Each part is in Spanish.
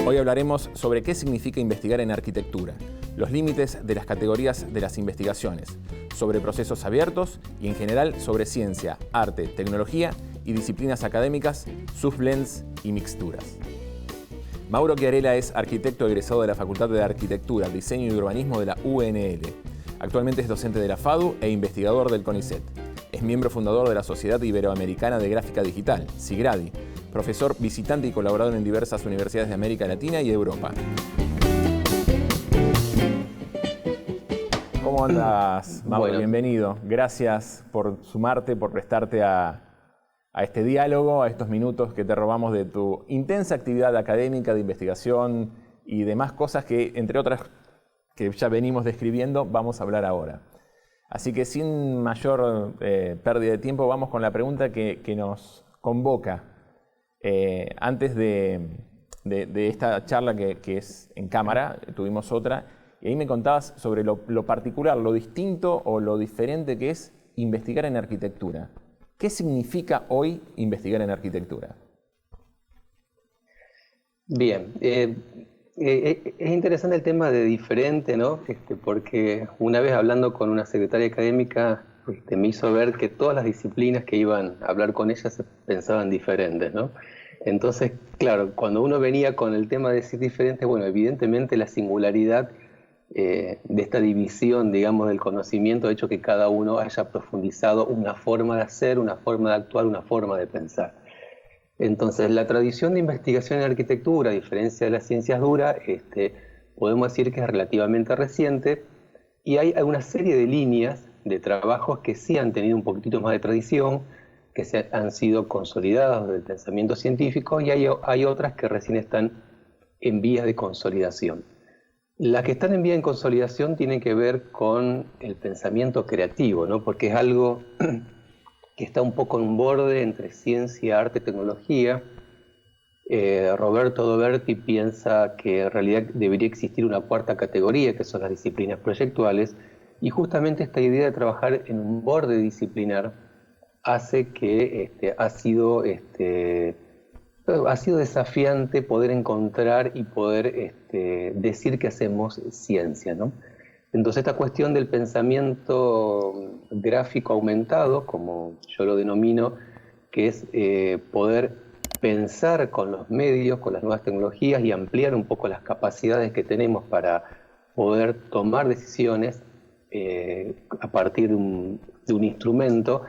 Hoy hablaremos sobre qué significa investigar en arquitectura, los límites de las categorías de las investigaciones, sobre procesos abiertos y en general sobre ciencia, arte, tecnología y disciplinas académicas, sus blends y mixturas. Mauro Chiarella es arquitecto egresado de la Facultad de Arquitectura, Diseño y Urbanismo de la UNL. Actualmente es docente de la FADU e investigador del CONICET. Es miembro fundador de la Sociedad Iberoamericana de Gráfica Digital, SIGRADI, profesor visitante y colaborador en diversas universidades de América Latina y Europa. ¿Cómo andas, Mauro? Bueno. Bienvenido. Gracias por sumarte, por prestarte a este diálogo, a estos minutos que te robamos de tu intensa actividad académica, de investigación y demás cosas que, entre otras, que ya venimos describiendo, vamos a hablar ahora. Así que sin mayor pérdida de tiempo, vamos con la pregunta que nos convoca. Antes de esta charla que es en cámara, tuvimos otra, y ahí me contabas sobre lo particular, lo distinto o lo diferente que es investigar en arquitectura. ¿Qué significa hoy investigar en arquitectura? Bien, es interesante el tema de diferente, ¿no? Porque una vez hablando con una secretaria académica, me hizo ver que todas las disciplinas que iban a hablar con ella se pensaban diferentes, ¿no? Entonces, claro, cuando uno venía con el tema de decir diferente, bueno, evidentemente la singularidad de esta división, digamos, del conocimiento ha hecho que cada uno haya profundizado una forma de hacer, una forma de actuar, una forma de pensar. Entonces, la tradición de investigación en arquitectura, a diferencia de las ciencias duras, podemos decir que es relativamente reciente, y hay una serie de líneas de trabajos que sí han tenido un poquitito más de tradición, que han sido consolidadas del pensamiento científico, y hay otras que recién están en vías de consolidación. Las que están en vía de consolidación tienen que ver con el pensamiento creativo, ¿no? Porque es algo que está un poco en un borde entre ciencia, arte, tecnología. Roberto Doberti piensa que en realidad debería existir una cuarta categoría, que son las disciplinas proyectuales, y justamente esta idea de trabajar en un borde disciplinar hace que ha sido desafiante poder encontrar y poder decir que hacemos ciencia, ¿no? Entonces esta cuestión del pensamiento gráfico aumentado, como yo lo denomino, que es poder pensar con los medios, con las nuevas tecnologías y ampliar un poco las capacidades que tenemos para poder tomar decisiones a partir de un instrumento,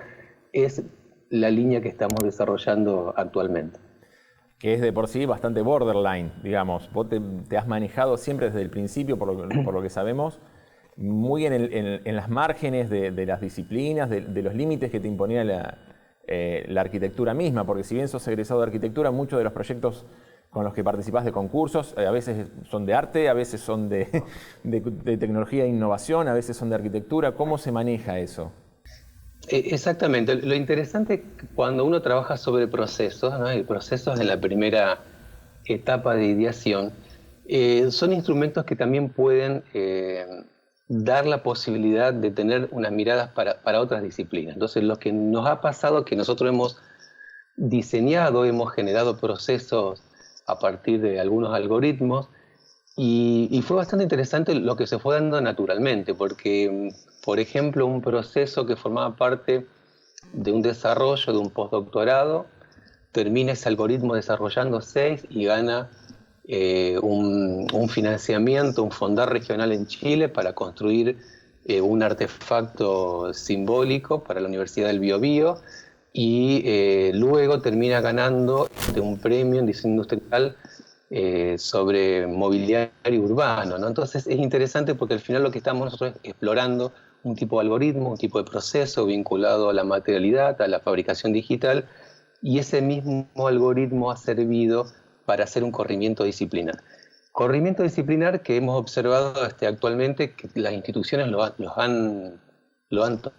es la línea que estamos desarrollando actualmente. Que es de por sí bastante borderline, digamos. Vos te has manejado siempre desde el principio, por lo que sabemos, muy en las márgenes de las disciplinas, de los límites que te imponía la arquitectura misma, porque si bien sos egresado de arquitectura, muchos de los proyectos con los que participás de concursos, a veces son de arte, a veces son de tecnología e innovación, a veces son de arquitectura. ¿Cómo se maneja eso? Exactamente. Lo interesante es que cuando uno trabaja sobre procesos, ¿no? Y procesos en la primera etapa de ideación, son instrumentos que también pueden dar la posibilidad de tener unas miradas para otras disciplinas. Entonces, lo que nos ha pasado es que nosotros hemos diseñado, hemos generado procesos a partir de algunos algoritmos, y fue bastante interesante lo que se fue dando naturalmente, porque, por ejemplo, un proceso que formaba parte de un desarrollo de un postdoctorado, termina ese algoritmo desarrollándose y gana un financiamiento, un fondar regional en Chile para construir un artefacto simbólico para la Universidad del Biobío, y luego termina ganando un premio en diseño industrial sobre mobiliario urbano, ¿no? Entonces es interesante porque al final lo que estamos nosotros explorando un tipo de algoritmo, un tipo de proceso vinculado a la materialidad, a la fabricación digital, y ese mismo algoritmo ha servido para hacer un corrimiento disciplinar. Corrimiento disciplinar que hemos observado actualmente que las instituciones lo han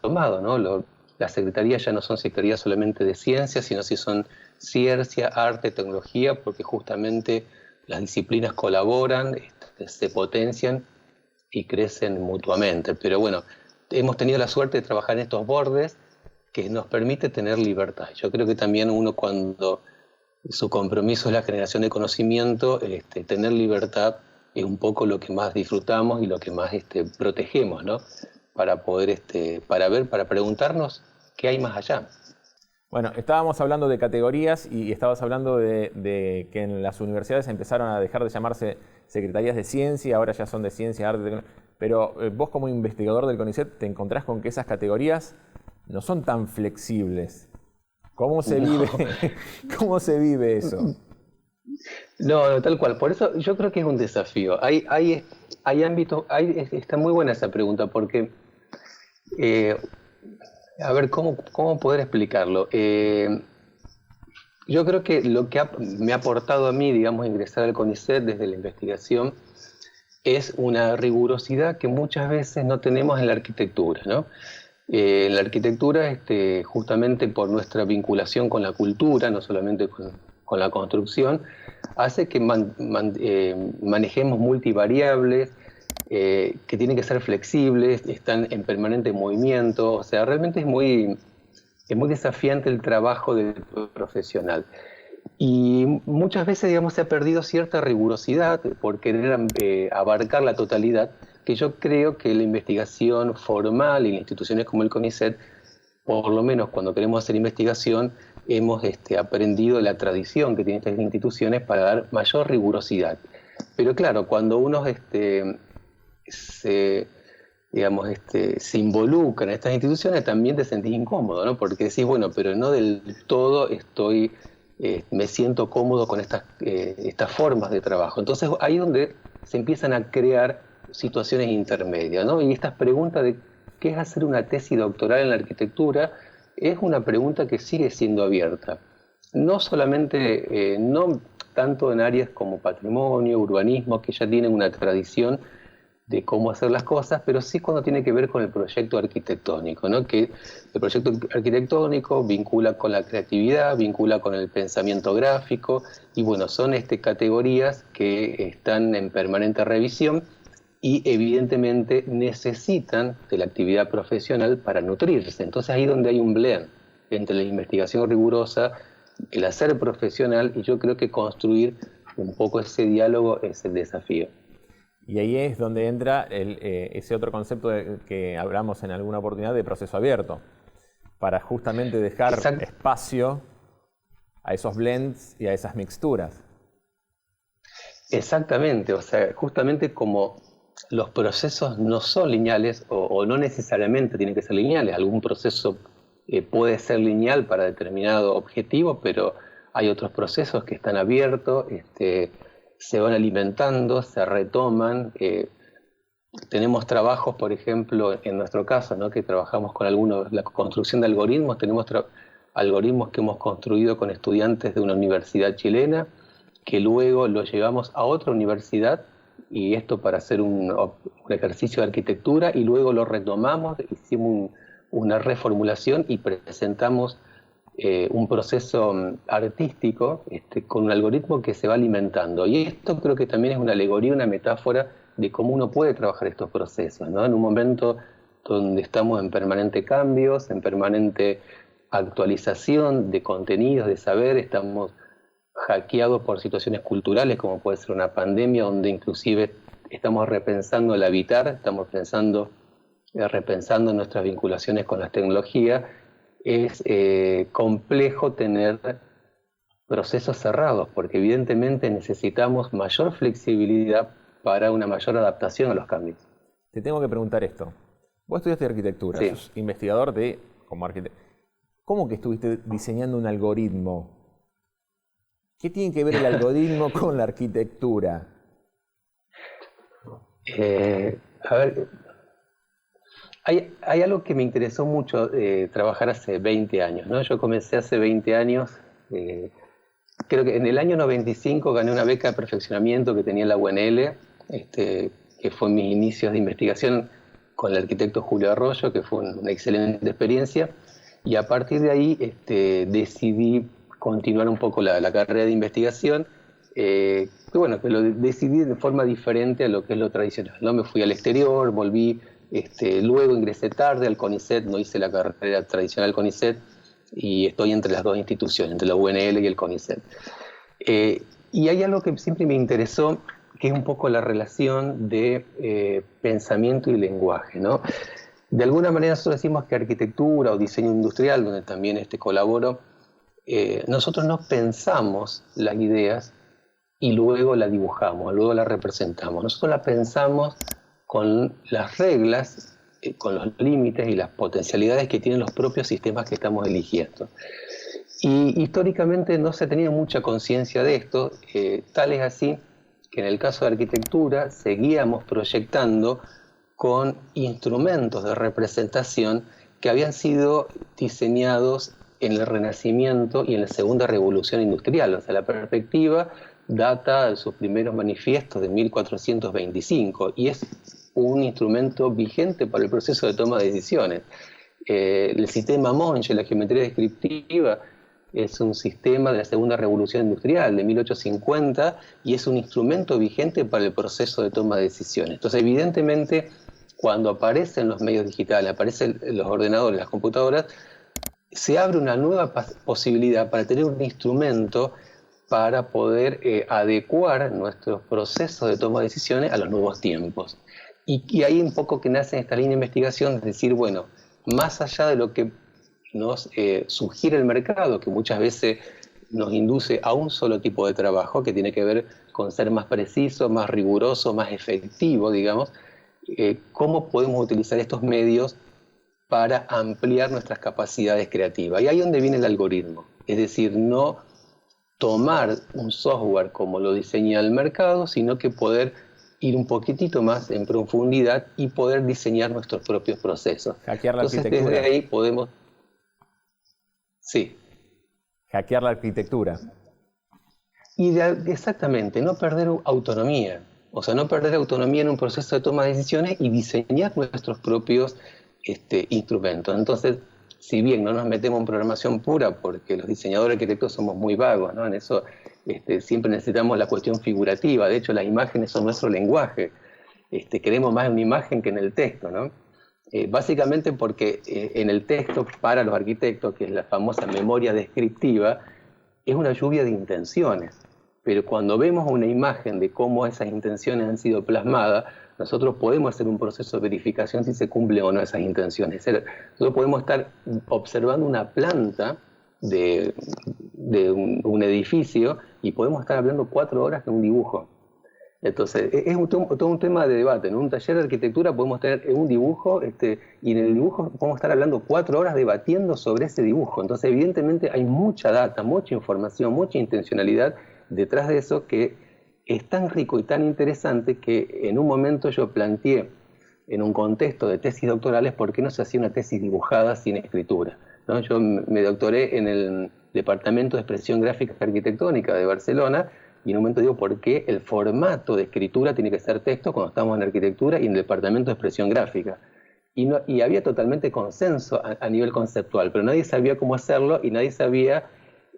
tomado, ¿no? Las secretarías ya no son secretarías solamente de ciencia, sino que son ciencia, arte, tecnología, porque justamente las disciplinas colaboran, se potencian y crecen mutuamente. Pero bueno, hemos tenido la suerte de trabajar en estos bordes que nos permite tener libertad. Yo creo que también uno cuando su compromiso es la generación de conocimiento, tener libertad es un poco lo que más disfrutamos y lo que más protegemos, ¿no? Para poder, para preguntarnos qué hay más allá. Bueno, estábamos hablando de categorías y estabas hablando de que en las universidades empezaron a dejar de llamarse secretarías de ciencia, ahora ya son de ciencia, arte, tecnología. Pero vos como investigador del CONICET te encontrás con que esas categorías no son tan flexibles. ¿Cómo se vive, cómo se vive eso? No, tal cual. Por eso yo creo que es un desafío. Hay ámbitos, está muy buena esa pregunta, porque, a ver, ¿cómo poder explicarlo? Yo creo que lo que me ha aportado a mí, digamos, ingresar al CONICET desde la investigación, es una rigurosidad que muchas veces no tenemos en la arquitectura, ¿no? En la arquitectura, justamente por nuestra vinculación con la cultura, no solamente con la construcción, hace que manejemos multivariables, que tienen que ser flexibles, están en permanente movimiento, o sea, realmente es muy desafiante el trabajo del profesional. Y muchas veces, digamos, se ha perdido cierta rigurosidad por querer abarcar la totalidad, que yo creo que la investigación formal y las instituciones como el CONICET, por lo menos cuando queremos hacer investigación, hemos aprendido la tradición que tienen estas instituciones para dar mayor rigurosidad. Pero claro, cuando uno se involucra en estas instituciones, también te sentís incómodo, ¿no? Porque decís, bueno, pero no del todo me siento cómodo con estas formas de trabajo. Entonces ahí es donde se empiezan a crear situaciones intermedias, ¿no? Y estas preguntas de qué es hacer una tesis doctoral en la arquitectura es una pregunta que sigue siendo abierta. No solamente, no tanto en áreas como patrimonio, urbanismo, que ya tienen una tradición de cómo hacer las cosas, pero sí cuando tiene que ver con el proyecto arquitectónico, ¿no? Que el proyecto arquitectónico vincula con la creatividad, vincula con el pensamiento gráfico, y bueno, son categorías que están en permanente revisión y evidentemente necesitan de la actividad profesional para nutrirse. Entonces ahí es donde hay un blend entre la investigación rigurosa, el hacer profesional, y yo creo que construir un poco ese diálogo es el desafío. Y ahí es donde entra ese otro concepto que hablamos en alguna oportunidad de proceso abierto, para justamente dejar espacio a esos blends y a esas mixturas. Exactamente, o sea, justamente como los procesos no son lineales o no necesariamente tienen que ser lineales, algún proceso puede ser lineal para determinado objetivo, pero hay otros procesos que están abiertos, se van alimentando, se retoman. Tenemos trabajos, por ejemplo, en nuestro caso, ¿no? Que trabajamos con la construcción de algoritmos, tenemos algoritmos que hemos construido con estudiantes de una universidad chilena, que luego los llevamos a otra universidad, y esto para hacer un ejercicio de arquitectura, y luego lo retomamos, hicimos una reformulación y presentamos un proceso artístico con un algoritmo que se va alimentando. Y esto creo que también es una alegoría, una metáfora de cómo uno puede trabajar estos procesos, ¿no? En un momento donde estamos en permanente cambios, en permanente actualización de contenidos, de saber, estamos hackeados por situaciones culturales, como puede ser una pandemia, donde inclusive estamos repensando el habitar, estamos repensando nuestras vinculaciones con las tecnologías. Es complejo tener procesos cerrados, porque evidentemente necesitamos mayor flexibilidad para una mayor adaptación a los cambios. Te tengo que preguntar esto. Vos estudiaste arquitectura, sí. Sos investigador como arquitecto. ¿Cómo que estuviste diseñando un algoritmo? ¿Qué tiene que ver el algoritmo con la arquitectura? A ver, hay algo que me interesó mucho trabajar hace 20 años, ¿no? Yo comencé hace 20 años, creo que en el año 95 gané una beca de perfeccionamiento que tenía la UNL, que fue mis inicios de investigación con el arquitecto Julio Arroyo, que fue una excelente experiencia, y a partir de ahí decidí continuar un poco la carrera de investigación, que bueno, que lo decidí de forma diferente a lo que es lo tradicional, ¿no? Me fui al exterior, volví, luego ingresé tarde al CONICET, no hice la carrera tradicional CONICET, y estoy entre las dos instituciones, entre la UNL y el CONICET. Y hay algo que siempre me interesó, que es un poco la relación de pensamiento y lenguaje, ¿no? De alguna manera nosotros decimos que arquitectura o diseño industrial, donde también colaboro, nosotros no pensamos las ideas y luego las dibujamos, luego las representamos. Nosotros las pensamos con las reglas, con los límites y las potencialidades que tienen los propios sistemas que estamos eligiendo. Y históricamente no se tenía mucha conciencia de esto, tal es así que en el caso de arquitectura seguíamos proyectando con instrumentos de representación que habían sido diseñados en el Renacimiento y en la Segunda Revolución Industrial. O sea, la perspectiva data de sus primeros manifiestos de 1425 y es un instrumento vigente para el proceso de toma de decisiones. El sistema Monge, la geometría descriptiva, es un sistema de la Segunda Revolución Industrial de 1850 y es un instrumento vigente para el proceso de toma de decisiones. Entonces, evidentemente, cuando aparecen los medios digitales, aparecen los ordenadores, las computadoras, se abre una nueva posibilidad para tener un instrumento para poder adecuar nuestros procesos de toma de decisiones a los nuevos tiempos. Y ahí un poco que nace esta línea de investigación, es decir, bueno, más allá de lo que nos sugiere el mercado, que muchas veces nos induce a un solo tipo de trabajo, que tiene que ver con ser más preciso, más riguroso, más efectivo, digamos, cómo podemos utilizar estos medios para ampliar nuestras capacidades creativas. Y ahí es donde viene el algoritmo, es decir, no tomar un software como lo diseña el mercado, sino que poder ir un poquitito más en profundidad y poder diseñar nuestros propios procesos. Hackear la Entonces, arquitectura. desde ahí podemos... Sí. Hackear la arquitectura. Y exactamente, no perder autonomía. O sea, no perder autonomía en un proceso de toma de decisiones y diseñar nuestros propios instrumentos. Entonces, si bien no nos metemos en programación pura, porque los diseñadores arquitectos somos muy vagos, ¿no? En eso siempre necesitamos la cuestión figurativa. De hecho, las imágenes son nuestro lenguaje. Queremos más en una imagen que en el texto, ¿no? Básicamente porque en el texto, para los arquitectos, que es la famosa memoria descriptiva, es una lluvia de intenciones. Pero cuando vemos una imagen de cómo esas intenciones han sido plasmadas, nosotros podemos hacer un proceso de verificación si se cumplen o no esas intenciones. Nosotros podemos estar observando una planta de un edificio y podemos estar hablando 4 horas de un dibujo. Entonces, es todo un tema de debate. En un taller de arquitectura podemos tener un dibujo y en el dibujo podemos estar hablando 4 horas debatiendo sobre ese dibujo. Entonces, evidentemente hay mucha data, mucha información, mucha intencionalidad detrás de eso que es tan rico y tan interesante que en un momento yo planteé en un contexto de tesis doctorales por qué no se hacía una tesis dibujada sin escritura, ¿no? Yo me doctoré en el Departamento de Expresión Gráfica Arquitectónica de Barcelona y en un momento digo por qué el formato de escritura tiene que ser texto cuando estamos en arquitectura y en el Departamento de Expresión Gráfica. Y había totalmente consenso a nivel conceptual, pero nadie sabía cómo hacerlo y nadie sabía...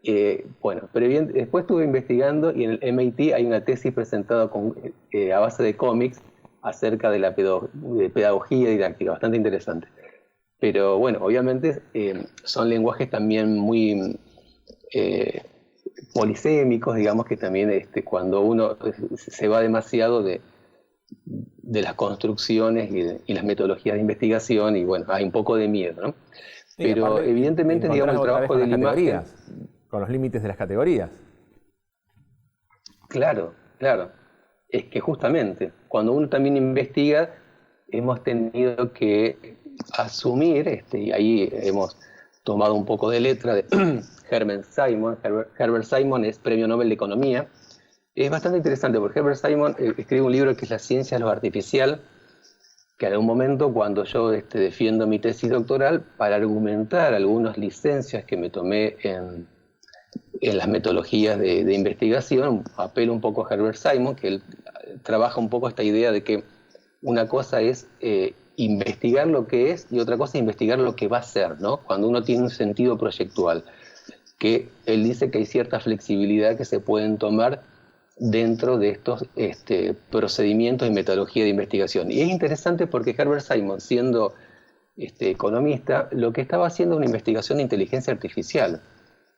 pero bien, después estuve investigando y en el MIT hay una tesis presentada a base de cómics acerca de la pedagogía didáctica, bastante interesante. Pero bueno, obviamente son lenguajes también muy polisémicos, digamos que también cuando uno se va demasiado de las construcciones y las metodologías de investigación y bueno, hay un poco de miedo, ¿no? Pero evidentemente, digamos, el trabajo de la imagen... Con los límites de las categorías. Claro, claro. Es que justamente, cuando uno también investiga, hemos tenido que asumir, y ahí hemos tomado un poco de letra de Herbert Simon. Herbert Simon es Premio Nobel de Economía. Es bastante interesante porque Herbert Simon escribe un libro que es La ciencia de lo artificial, que en algún momento, cuando yo defiendo mi tesis doctoral, para argumentar algunas licencias que me tomé en las metodologías de investigación, apelo un poco a Herbert Simon, que él trabaja un poco esta idea de que una cosa es investigar lo que es y otra cosa es investigar lo que va a ser, ¿no? Cuando uno tiene un sentido proyectual, que él dice que hay cierta flexibilidad que se pueden tomar dentro de estos procedimientos y metodología de investigación. Y es interesante porque Herbert Simon, siendo economista, lo que estaba haciendo es una investigación de inteligencia artificial.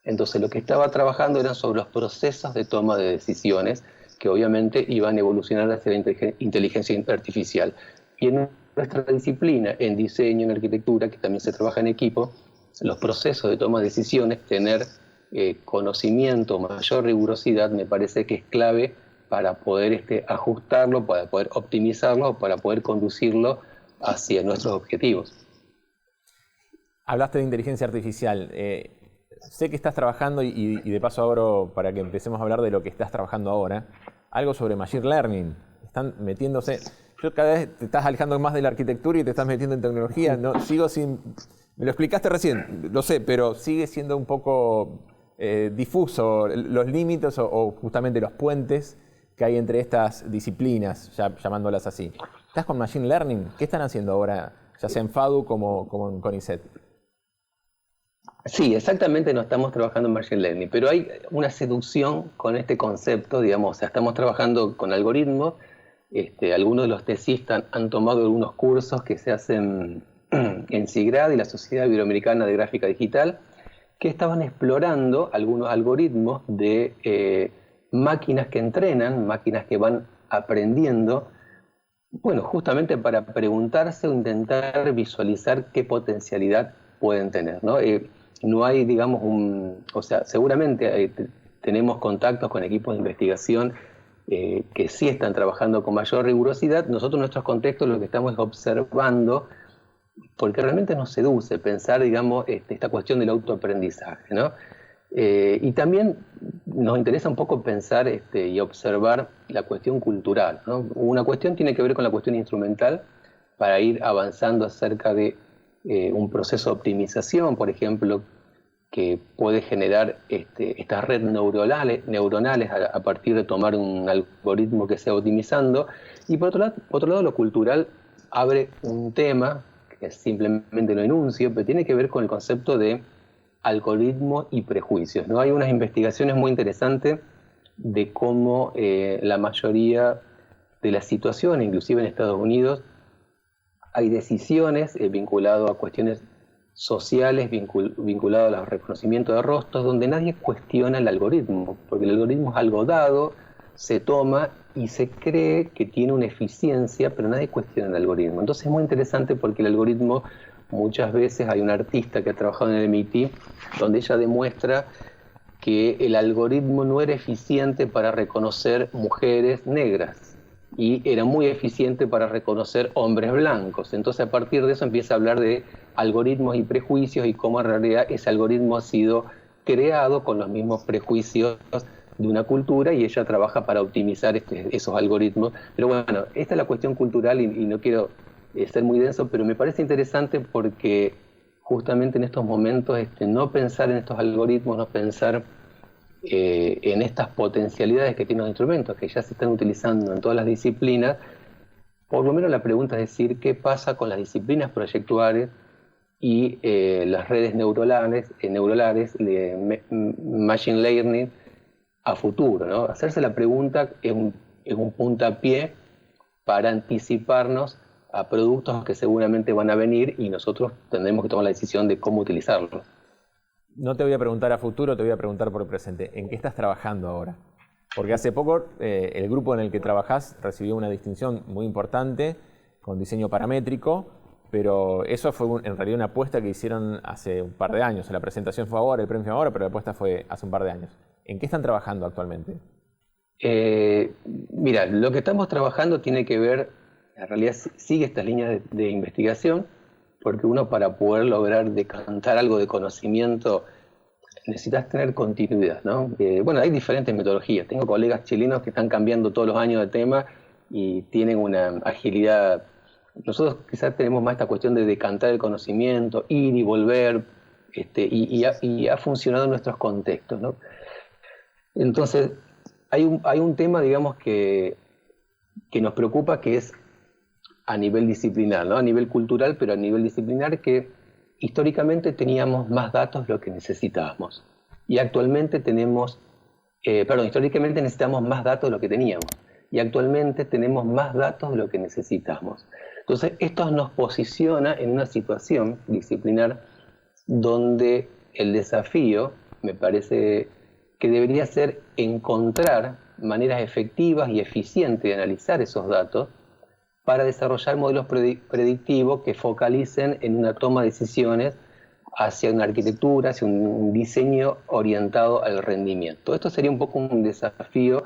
Entonces lo que estaba trabajando eran sobre los procesos de toma de decisiones que obviamente iban a evolucionar hacia la inteligencia artificial. Y en nuestra disciplina, en diseño, en arquitectura, que también se trabaja en equipo, los procesos de toma de decisiones, tener conocimiento, mayor rigurosidad, me parece que es clave para poder ajustarlo, para poder optimizarlo, para poder conducirlo hacia nuestros objetivos. Hablaste de inteligencia artificial. Sé que estás trabajando, y de paso abro para que empecemos a hablar de lo que estás trabajando ahora, algo sobre Machine Learning. Están metiéndose... Yo cada vez te estás alejando más de la arquitectura y te estás metiendo en tecnología. No, sigo sin... Me lo explicaste recién, lo sé, pero sigue siendo un poco difuso los límites o justamente los puentes que hay entre estas disciplinas, ya llamándolas así. ¿Estás con Machine Learning? ¿Qué están haciendo ahora, ya sea en FADU como en CONICET? Sí, exactamente, no estamos trabajando en Machine Learning, pero hay una seducción con este concepto, digamos, o sea, estamos trabajando con algoritmos. Algunos de los tesistas han tomado algunos cursos que se hacen en SIGRAD y la Sociedad Iberoamericana de Gráfica Digital, que estaban explorando algunos algoritmos de máquinas que entrenan, máquinas que van aprendiendo, bueno, justamente para preguntarse o intentar visualizar qué potencialidad pueden tener, ¿no? No hay, digamos, o sea, seguramente tenemos contactos con equipos de investigación que sí están trabajando con mayor rigurosidad. Nosotros en nuestros contextos lo que estamos es observando, porque realmente nos seduce pensar, digamos, esta cuestión del autoaprendizaje, ¿no? Y también nos interesa un poco pensar y observar la cuestión cultural, ¿no? Una cuestión tiene que ver con la cuestión instrumental para ir avanzando acerca de un proceso de optimización, por ejemplo, que puede generar estas redes neuronales a partir de tomar un algoritmo que sea optimizando. Y por otro lado, lo cultural abre un tema que simplemente lo enuncio, pero tiene que ver con el concepto de algoritmos y prejuicios, ¿no? Hay unas investigaciones muy interesantes de cómo la mayoría de las situaciones, inclusive en Estados Unidos, hay decisiones vinculadas a cuestiones sociales, vinculadas al reconocimiento de rostros, donde nadie cuestiona el algoritmo, porque el algoritmo es algo dado, se toma y se cree que tiene una eficiencia, pero nadie cuestiona el algoritmo. Entonces es muy interesante porque el algoritmo, muchas veces hay una artista que ha trabajado en el MIT, donde ella demuestra que el algoritmo no era eficiente para reconocer mujeres negras y era muy eficiente para reconocer hombres blancos. Entonces a partir de eso empieza a hablar de algoritmos y prejuicios y cómo en realidad ese algoritmo ha sido creado con los mismos prejuicios de una cultura y ella trabaja para optimizar esos algoritmos. Pero bueno, esta es la cuestión cultural y no quiero ser muy denso, pero me parece interesante porque justamente en estos momentos no pensar en estos algoritmos, no pensar en estas potencialidades que tienen los instrumentos, que ya se están utilizando en todas las disciplinas. Por lo menos la pregunta es decir, ¿qué pasa con las disciplinas proyectuales y las redes neuronales de Machine Learning a futuro, ¿no? Hacerse la pregunta es un puntapié para anticiparnos a productos que seguramente van a venir y nosotros tendremos que tomar la decisión de cómo utilizarlos. No te voy a preguntar a futuro, te voy a preguntar por el presente. ¿En qué estás trabajando ahora? Porque hace poco el grupo en el que trabajás recibió una distinción muy importante con diseño paramétrico, pero eso fue en realidad una apuesta que hicieron hace un par de años. La presentación fue ahora, el premio fue ahora, pero la apuesta fue hace un par de años. ¿En qué están trabajando actualmente? Mira, lo que estamos trabajando tiene que ver, en realidad sigue estas líneas de investigación, porque uno para poder lograr decantar algo de conocimiento necesitas tener continuidad, ¿no? Bueno, hay diferentes metodologías. Tengo colegas chilenos que están cambiando todos los años de tema y tienen una agilidad. Nosotros quizás tenemos más esta cuestión de decantar el conocimiento, ir y volver, y ha funcionado en nuestros contextos, ¿no? Entonces, hay un tema, digamos, que nos preocupa, que es a nivel disciplinar, ¿no? A nivel cultural, pero a nivel disciplinar, que históricamente teníamos más datos de lo que necesitábamos. Y actualmente históricamente necesitamos más datos de lo que teníamos. y actualmente tenemos más datos de lo que necesitamos. Entonces, esto nos posiciona en una situación disciplinar donde el desafío, me parece que debería ser encontrar maneras efectivas y eficientes de analizar esos datos para desarrollar modelos predictivos que focalicen en una toma de decisiones hacia una arquitectura, hacia un diseño orientado al rendimiento. Esto sería un poco un desafío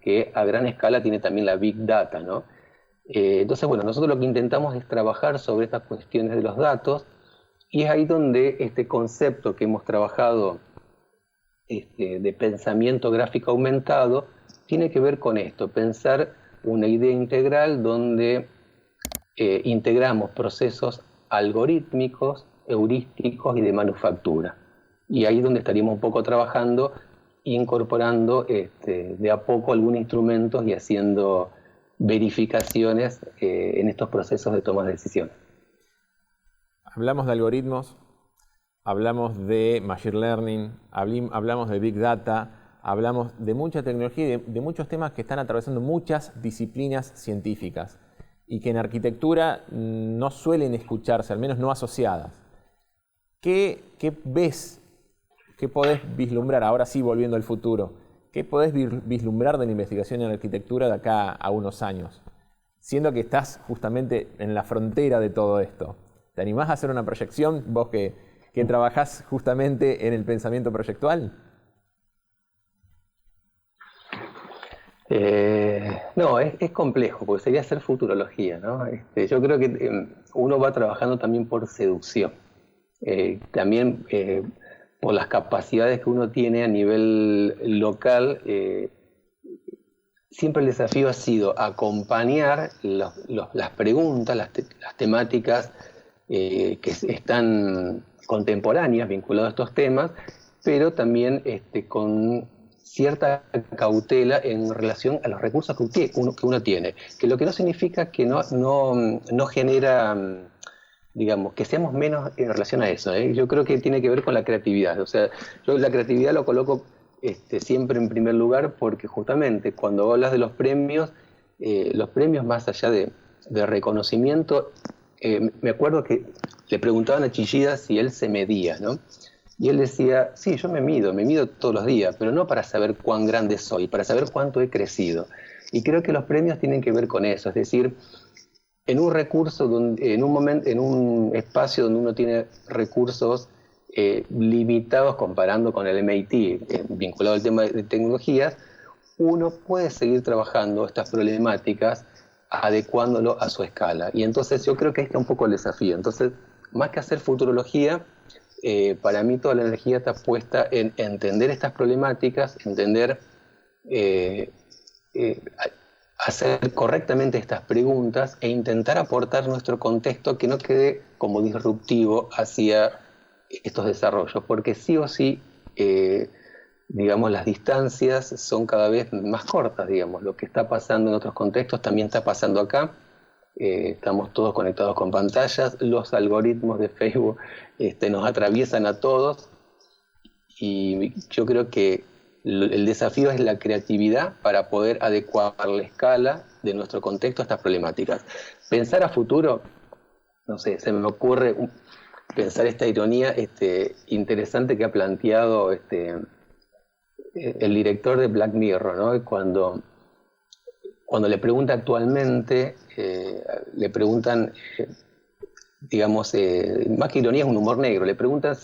que a gran escala tiene también la Big Data, ¿no? Entonces, bueno, nosotros lo que intentamos es trabajar sobre estas cuestiones de los datos, y es ahí donde este concepto que hemos trabajado de pensamiento gráfico aumentado tiene que ver con esto, pensar una idea integral donde integramos procesos algorítmicos, heurísticos y de manufactura. Y ahí es donde estaríamos un poco trabajando, incorporando de a poco algunos instrumentos y haciendo verificaciones en estos procesos de toma de decisiones. Hablamos de algoritmos, hablamos de Machine Learning, hablamos de Big Data, hablamos de mucha tecnología y de muchos temas que están atravesando muchas disciplinas científicas y que en arquitectura no suelen escucharse, al menos no asociadas. ¿Qué ves? ¿Qué podés vislumbrar? Ahora sí, volviendo al futuro. ¿Qué podés vislumbrar de la investigación en arquitectura de acá a unos años? Siendo que estás justamente en la frontera de todo esto. ¿Te animás a hacer una proyección, vos que trabajás justamente en el pensamiento proyectual? No, es complejo, porque sería hacer futurología, ¿no? Yo creo que uno va trabajando también por seducción, también por las capacidades que uno tiene a nivel local. Siempre el desafío ha sido acompañar las preguntas, las temáticas que están contemporáneas vinculadas a estos temas, pero también con cierta cautela en relación a los recursos que uno tiene, que lo que no significa que no genera, digamos, que seamos menos en relación a eso. Yo creo que tiene que ver con la creatividad. O sea, yo la creatividad lo coloco siempre en primer lugar, porque justamente cuando hablas de los premios más allá de reconocimiento, me acuerdo que le preguntaban a Chillida si él se medía, ¿no? Y él decía, sí, yo me mido todos los días, pero no para saber cuán grande soy, para saber cuánto he crecido. Y creo que los premios tienen que ver con eso, es decir, en un recurso, en un espacio donde uno tiene recursos limitados comparando con el MIT, vinculado al tema de tecnologías, uno puede seguir trabajando estas problemáticas adecuándolo a su escala. Y entonces yo creo que ahí está un poco el desafío. Entonces, más que hacer futurología, para mí toda la energía está puesta en entender estas problemáticas, entender, hacer correctamente estas preguntas e intentar aportar nuestro contexto que no quede como disruptivo hacia estos desarrollos, porque sí o sí, digamos, las distancias son cada vez más cortas, digamos. Lo que está pasando en otros contextos también está pasando acá. Estamos todos conectados con pantallas, los algoritmos de Facebook nos atraviesan a todos, y yo creo que el desafío es la creatividad para poder adecuar la escala de nuestro contexto a estas problemáticas. Pensar a futuro, no sé, se me ocurre pensar esta ironía interesante que ha planteado el director de Black Mirror, ¿no? Cuando le pregunta actualmente, le preguntan, digamos, más que ironía es un humor negro, le preguntan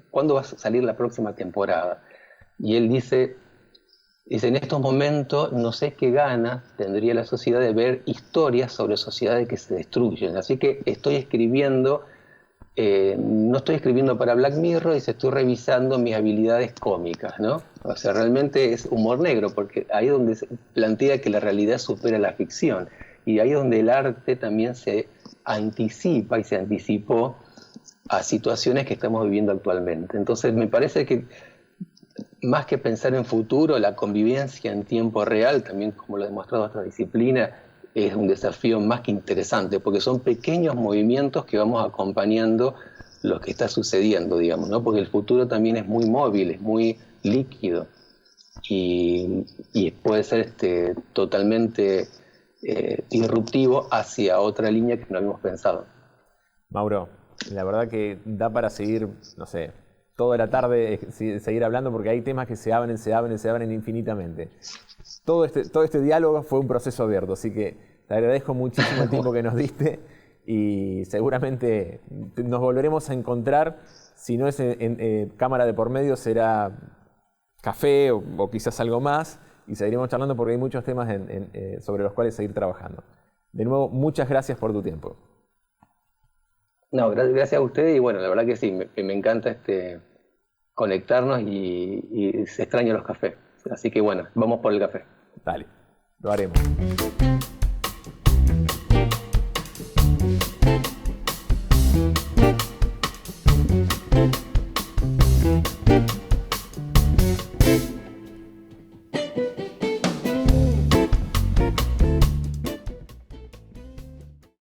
cuándo va a salir la próxima temporada. Y él dice, en estos momentos no sé qué ganas tendría la sociedad de ver historias sobre sociedades que se destruyen. Así que estoy escribiendo, no estoy escribiendo para Black Mirror, y estoy revisando mis habilidades cómicas, ¿no? O sea, realmente es humor negro, porque ahí es donde se plantea que la realidad supera la ficción. Y ahí es donde el arte también se anticipa y se anticipó a situaciones que estamos viviendo actualmente. Entonces me parece que más que pensar en futuro, la convivencia en tiempo real, también como lo ha demostrado otra disciplina, es un desafío más que interesante, porque son pequeños movimientos que vamos acompañando lo que está sucediendo, digamos, ¿no? Porque el futuro también es muy móvil, es muy líquido. y puede ser totalmente disruptivo hacia otra línea que no habíamos pensado. Mauro, la verdad que da para seguir, no sé, toda la tarde seguir hablando porque hay temas que se abren infinitamente. Todo este diálogo fue un proceso abierto, así que te agradezco muchísimo el tiempo que nos diste y seguramente nos volveremos a encontrar. Si no es en cámara de por medio, será café o quizás algo más y seguiremos charlando porque hay muchos temas sobre los cuales seguir trabajando. De nuevo, muchas gracias por tu tiempo. No, gracias a ustedes y bueno, la verdad que sí, me encanta conectarnos y se extrañan los cafés. Así que bueno, vamos por el café. Dale, lo haremos.